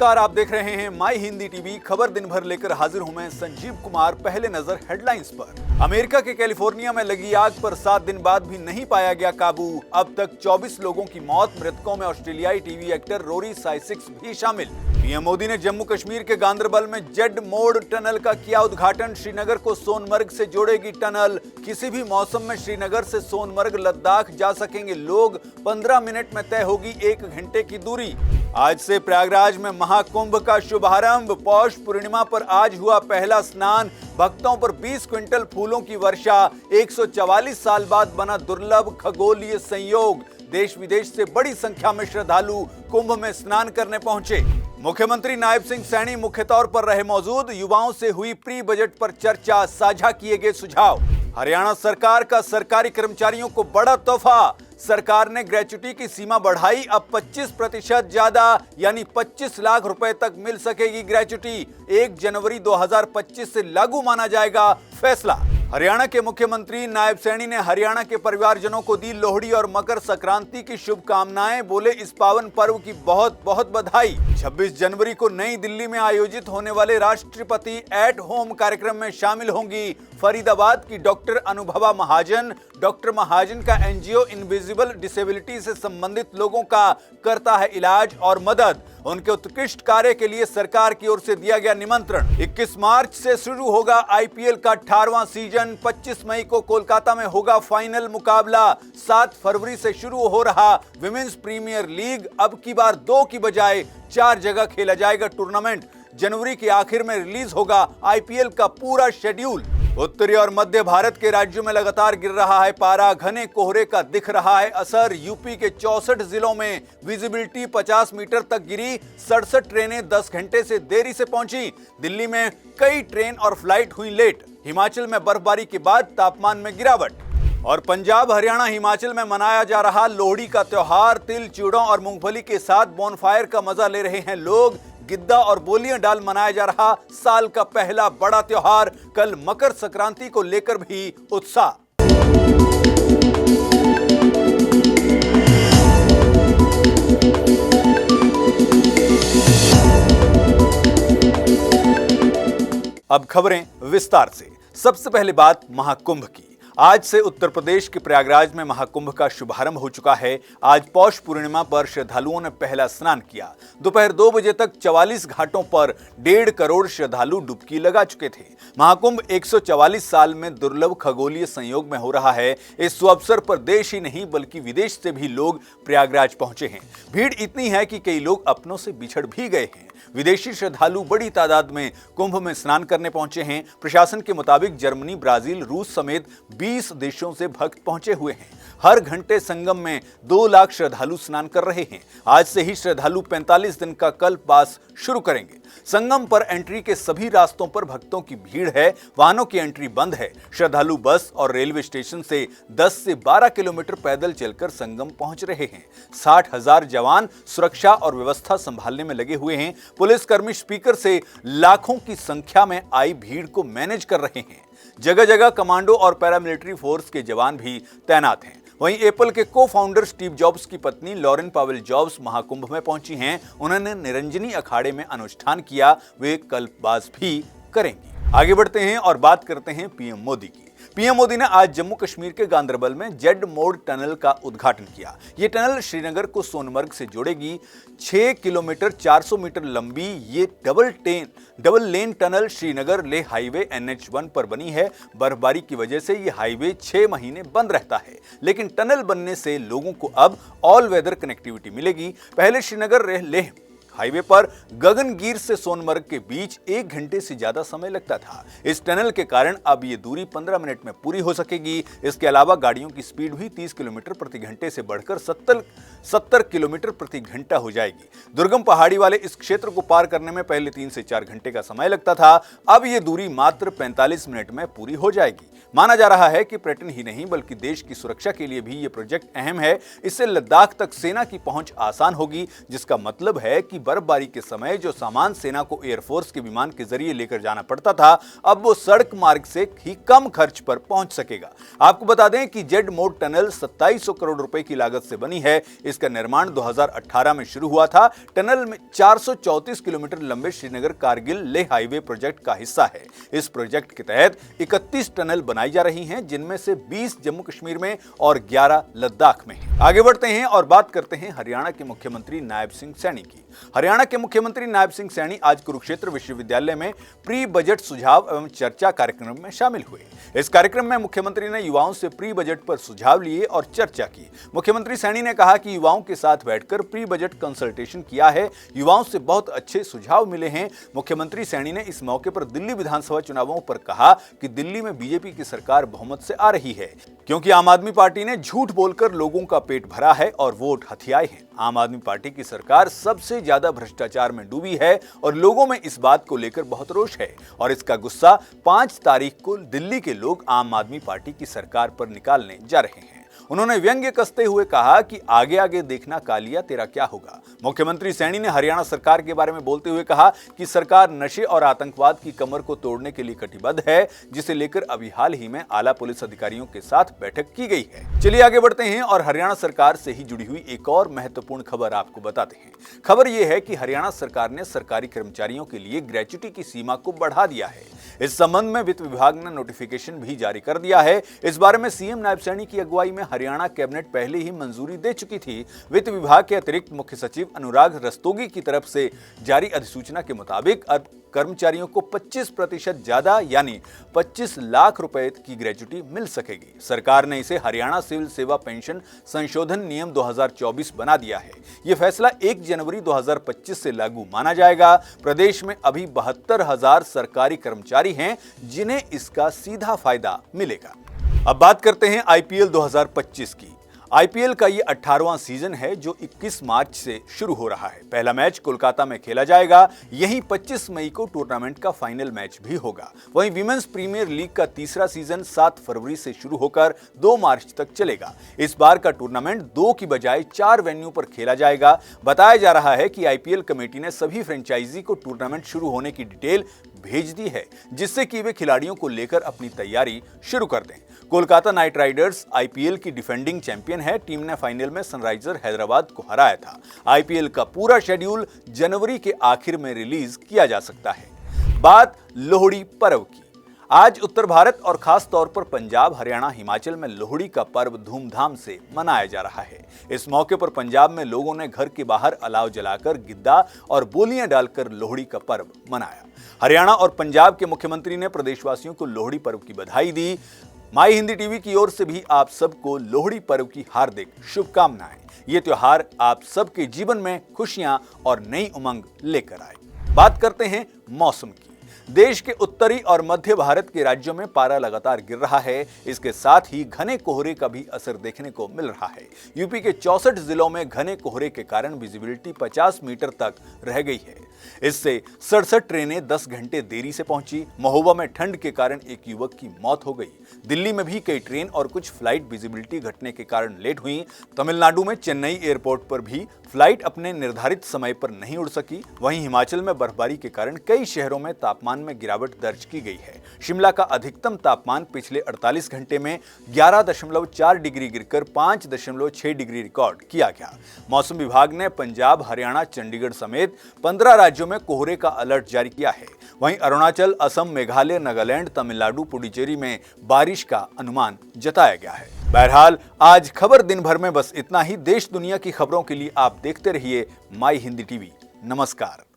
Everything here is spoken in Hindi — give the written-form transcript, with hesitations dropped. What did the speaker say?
नमस्कार, आप देख रहे हैं माई हिंदी टीवी। खबर दिन भर लेकर हाजिर हूं मैं संजीव कुमार। पहले नजर हेडलाइंस पर। अमेरिका के कैलिफोर्निया में लगी आग पर 7 दिन बाद भी नहीं पाया गया काबू। अब तक 24 लोगों की मौत। मृतकों में ऑस्ट्रेलियाई टीवी एक्टर रोरी साइसिक्स भी शामिल। पीएम मोदी ने जम्मू कश्मीर के गांदरबल में जेड मोड़ टनल का किया उद्घाटन। श्रीनगर को सोनमर्ग से जोड़ेगी टनल। किसी भी मौसम में श्रीनगर से सोनमर्ग लद्दाख जा सकेंगे लोग। 15 मिनट में तय होगी 1 घंटे की दूरी। आज से प्रयागराज में महाकुंभ का शुभारंभ। पौष पूर्णिमा पर आज हुआ पहला स्नान। भक्तों पर 20 क्विंटल फूलों की वर्षा। 144 साल बाद बना दुर्लभ खगोलीय संयोग। देश विदेश से बड़ी संख्या में श्रद्धालु कुंभ में स्नान करने पहुंचे। मुख्यमंत्री नायब सिंह सैनी मुख्य तौर पर रहे मौजूद। युवाओं से हुई प्री बजट पर चर्चा। साझा किए गए सुझाव। हरियाणा सरकार का सरकारी कर्मचारियों को बड़ा तोहफा। सरकार ने ग्रेच्युटी की सीमा बढ़ाई। अब 25% ज्यादा यानी 25 लाख रुपए तक मिल सकेगी ग्रेच्युटी। 1 जनवरी 2025 से लागू माना जाएगा फैसला। हरियाणा के मुख्यमंत्री नायब सैनी ने हरियाणा के परिवारजनों को दी लोहड़ी और मकर संक्रांति की शुभकामनाएं। बोले इस पावन पर्व की बहुत बहुत बधाई। 26 जनवरी को नई दिल्ली में आयोजित होने वाले राष्ट्रपति एट होम कार्यक्रम में शामिल होंगी फरीदाबाद की डॉक्टर अनुभवा महाजन। डॉक्टर महाजन का एनजीओ इनविजिबल डिसेबिलिटी से संबंधित लोगों का करता है इलाज और मदद। उनके उत्कृष्ट कार्य के लिए सरकार की ओर से दिया गया निमंत्रण। 21 मार्च से शुरू होगा आईपीएल का 18वां सीजन। 25 मई को कोलकाता में होगा फाइनल मुकाबला। 7 फरवरी से शुरू हो रहा विमेंस प्रीमियर लीग। अब की बार 2 की बजाय 4 जगह खेला जाएगा टूर्नामेंट। जनवरी के आखिर में रिलीज होगा आईपीएल का पूरा शेड्यूल। उत्तरी और मध्य भारत के राज्यों में लगातार गिर रहा है पारा। घने कोहरे का दिख रहा है असर। यूपी के 64 जिलों में विजिबिलिटी 50 मीटर तक गिरी। 67 ट्रेनें 10 घंटे से देरी से पहुंची। दिल्ली में कई ट्रेन और फ्लाइट हुई लेट। हिमाचल में बर्फबारी के बाद तापमान में गिरावट। और पंजाब, हरियाणा, हिमाचल में मनाया जा रहा लोहड़ी का त्योहार। तिल, चूड़ों और मूंगफली के साथ बोनफायर का मजा ले रहे हैं लोग। गिद्दा और बोलियां डाल मनाया जा रहा साल का पहला बड़ा त्योहार। कल मकर संक्रांति को लेकर भी उत्साह। अब खबरें विस्तार से। सबसे पहले बात महाकुंभ की। आज से उत्तर प्रदेश के प्रयागराज में महाकुंभ का शुभारंभ हो चुका है। आज पौष पूर्णिमा पर श्रद्धालुओं ने पहला स्नान किया। दोपहर 2 बजे तक 44 घाटों पर 1.5 करोड़ श्रद्धालु डुबकी लगा चुके थे। महाकुंभ 144 साल में दुर्लभ खगोलीय संयोग में हो रहा है। इस सुअवसर पर देश ही नहीं बल्कि विदेश से भी लोग प्रयागराज पहुंचे हैं। भीड़ इतनी है कि कई लोग अपनों से बिछड़ भी गए हैं। विदेशी श्रद्धालु बड़ी तादाद में कुंभ में स्नान करने पहुंचे हैं। प्रशासन के मुताबिक जर्मनी, ब्राजील, रूस समेत 20 देशों से भक्त पहुंचे हुए हैं। हर घंटे संगम में 2 लाख श्रद्धालु स्नान कर रहे हैं। आज से ही श्रद्धालु 45 दिन का कल्पवास शुरू करेंगे। संगम पर एंट्री के सभी रास्तों पर भक्तों की भीड़ है। वाहनों की एंट्री बंद है। श्रद्धालु बस और रेलवे स्टेशन से 10 से 12 किलोमीटर पैदल चलकर संगम पहुंच रहे हैं। 60,000 जवान सुरक्षा और व्यवस्था संभालने में लगे हुए हैं। पुलिसकर्मी स्पीकर से लाखों की संख्या में आई भीड़ को मैनेज कर रहे हैं। जगह जगह कमांडो और पैरामिलिट्री फोर्स के जवान भी तैनात हैं। वहीं एप्पल के को फाउंडर स्टीव जॉब्स की पत्नी लॉरेन पावेल जॉब्स महाकुंभ में पहुंची हैं। उन्होंने निरंजनी अखाड़े में अनुष्ठान किया। वे कल्पवास भी करेंगी। आगे बढ़ते हैं और बात करते हैं पीएम मोदी की। पीएम मोदी ने आज जम्मू कश्मीर के गांदरबल में जेड मोड़ टनल का उद्घाटन किया। ये टनल श्रीनगर को सोनमर्ग से जोड़ेगी। 6 किलोमीटर 400 मीटर लंबी ये double lane tunnel Srinagar Leh highway NH1 पर बनी है। बर्फबारी की वजह से ये हाईवे 6 महीने बंद रहता है, लेकिन टनल बनने से लोगों को अब ऑल वेदर कनेक्टिविटी मिलेगी। पहले श्रीनगर लेह हाईवे पर गगनगीर से सोनमर्ग के बीच 1 घंटे से ज्यादा समय लगता था। इस टनल के कारण अब ये दूरी 15 मिनट में पूरी हो सकेगी। इसके अलावा गाड़ियों की स्पीड भी 30 किलोमीटर प्रति घंटे से बढ़कर 70 किलोमीटर प्रति घंटा हो जाएगी। दुर्गम पहाड़ी वाले इस क्षेत्र को पार करने में पहले 3 से 4 घंटे का समय लगता था। अब ये दूरी मात्र 45 मिनट में पूरी हो जाएगी। माना जा रहा है कि पर्यटन ही नहीं बल्कि देश की सुरक्षा के लिए भी ये प्रोजेक्ट अहम है। इससे लद्दाख तक सेना की पहुंच आसान होगी, जिसका मतलब है कि बर्फबारी के समय जो सामान सेना को एयरफोर्स के विमान के जरिए लेकर जाना पड़ता था, अब वो सड़क मार्ग से ही कम खर्च पर पहुंच सकेगा। आपको बता दें कि जेड मोड टनल 2700 करोड़ रुपए की लागत से बनी है। इसका निर्माण 2018 में शुरू हुआ था। टनल में 434 किलोमीटर लंबे श्रीनगर कारगिल लेह हाईवे प्रोजेक्ट का हिस्सा है। इस प्रोजेक्ट के तहत 31 टनल बनाई जा रही हैं, जिनमें से 20 जम्मू कश्मीर में और 11 लद्दाख में हैं। आगे बढ़ते हैं और बात करते हैं हरियाणा के मुख्यमंत्री नायब सिंह सैनी की। हरियाणा के मुख्यमंत्री नायब सिंह सैनी आज कुरुक्षेत्र विश्वविद्यालय में प्री बजट सुझाव एवं चर्चा कार्यक्रम में शामिल हुए। इस कार्यक्रम में मुख्यमंत्री ने युवाओं से प्री बजट पर सुझाव लिए और चर्चा की। मुख्यमंत्री सैनी ने कहा कि युवाओं के साथ बैठकर प्री बजट कंसल्टेशन किया है। युवाओं से बहुत अच्छे सुझाव मिले हैं। मुख्यमंत्री सैनी ने इस मौके पर दिल्ली विधानसभा चुनावों पर कहा कि दिल्ली में बीजेपी की सरकार बहुमत से आ रही है, क्योंकि आम आदमी पार्टी ने झूठ बोलकर लोगों का पेट भरा है और वोट हथियाए हैं। आम आदमी पार्टी की सरकार सबसे ज्यादा भ्रष्टाचार में डूबी है और लोगों में इस बात को लेकर बहुत रोष है और इसका गुस्सा 5 तारीख को दिल्ली के लोग आम आदमी पार्टी की सरकार पर निकालने जा रहे हैं। उन्होंने व्यंग्य कसते हुए कहा कि आगे आगे देखना कालिया तेरा क्या होगा। मुख्यमंत्री सैनी ने हरियाणा सरकार के बारे में बोलते हुए कहा कि सरकार नशे और आतंकवाद की कमर को तोड़ने के लिए कटिबद्ध है, जिसे लेकर अभी हाल ही में आला पुलिस अधिकारियों के साथ बैठक की गई है। चलिए आगे बढ़ते हैं और हरियाणा सरकार से ही जुड़ी हुई एक और महत्वपूर्ण खबर आपको बताते हैं। खबर यह है कि हरियाणा सरकार ने सरकारी कर्मचारियों के लिए ग्रेच्युटी की सीमा को बढ़ा दिया है। इस संबंध में वित्त विभाग ने नोटिफिकेशन भी जारी कर दिया है। इस बारे में सीएम नायब सैनी की अगुवाई में हरियाणा कैबिनेट पहले ही मंजूरी दे चुकी थी। वित्त विभाग के अतिरिक्त मुख्य सचिव अनुराग रस्तोगी की तरफ से जारी अधिसूचना के मुताबिक अब कर्मचारियों को 25% ज्यादा यानी 25 लाख रुपए की ग्रेच्युटी मिल सकेगी। सरकार ने इसे हरियाणा सिविल सेवा पेंशन संशोधन नियम 2024 बना दिया है। यह फैसला 1 जनवरी 2025 से लागू माना जाएगा। प्रदेश में अभी 72,000 सरकारी कर्मचारी हैं, जिन्हें इसका सीधा फायदा मिलेगा। अब बात करते हैं आईपीएल 2025 की। आईपीएल का ये 18वां सीजन है जो 21 मार्च से शुरू हो रहा है। पहला मैच कोलकाता में खेला जाएगा। यहीं 25 मई को टूर्नामेंट का फाइनल मैच भी होगा। वहीं विमेंस प्रीमियर लीग का तीसरा सीजन 7 फरवरी से शुरू होकर 2 मार्च तक चलेगा। इस बार का टूर्नामेंट 2 की बजाय 4 वेन्यू पर खेला जाएगा। बताया जा रहा है कि आईपीएल कमेटी ने सभी फ्रेंचाइजी को टूर्नामेंट शुरू होने की डिटेल भेज दी है, जिससे कि वे खिलाड़ियों को लेकर अपनी तैयारी शुरू कर दें। कोलकाता नाइट राइडर्स आईपीएल की डिफेंडिंग चैंपियन है। टीम ने फाइनल में सनराइजर हैदराबाद को हराया था। आईपीएल का पूरा शेड्यूल जनवरी के आखिर में रिलीज किया जा सकता है। बात लोहड़ी पर्व की। आज उत्तर भारत और खास तौर पर पंजाब, हरियाणा, हिमाचल में लोहड़ी का पर्व धूमधाम से मनाया जा रहा है। इस मौके पर पंजाब में लोगों ने घर के बाहर अलाव जलाकर गिद्दा और बोलियां डालकर लोहड़ी का पर्व मनाया। हरियाणा और पंजाब के मुख्यमंत्री ने प्रदेशवासियों को लोहड़ी पर्व की बधाई दी। माई हिंदी टीवी की ओर से भी आप सबको लोहड़ी पर्व की हार्दिक शुभकामनाएं। ये त्योहार आप सबके जीवन में खुशियां और नई उमंग लेकर आए। बात करते हैं मौसम की। देश के उत्तरी और मध्य भारत के राज्यों में पारा लगातार गिर रहा है। इसके साथ ही घने कोहरे का भी असर देखने को मिल रहा है। यूपी के 64 जिलों में घने कोहरे के कारण विजिबिलिटी 50 मीटर तक रह गई है। इससे 67 ट्रेनें 10 घंटे देरी से पहुंची। महोबा में ठंड के कारण एक युवक की मौत हो गई। दिल्ली में भी कई ट्रेन और कुछ फ्लाइट विजिबिलिटी घटने के कारण लेट हुई। तमिलनाडु में चेन्नई एयरपोर्ट पर भी फ्लाइट अपने निर्धारित समय पर नहीं उड़ सकी। वहीं हिमाचल में बर्फबारी के कारण कई शहरों में तापमान में गिरावट दर्ज की गई है। शिमला का अधिकतम तापमान पिछले 48 घंटे में 11.4 डिग्री गिरकर 5.6 डिग्री रिकॉर्ड किया गया। मौसम विभाग ने पंजाब, हरियाणा, चंडीगढ़ समेत 15 राज्यों में कोहरे का अलर्ट जारी किया है। वहीं अरुणाचल, असम, मेघालय, नागालैंड, तमिलनाडु, पुडुचेरी में बारिश का अनुमान जताया गया है। बहरहाल आज खबर दिन भर में बस इतना ही। देश दुनिया की खबरों के लिए आप देखते रहिए माई हिंदी टीवी। नमस्कार।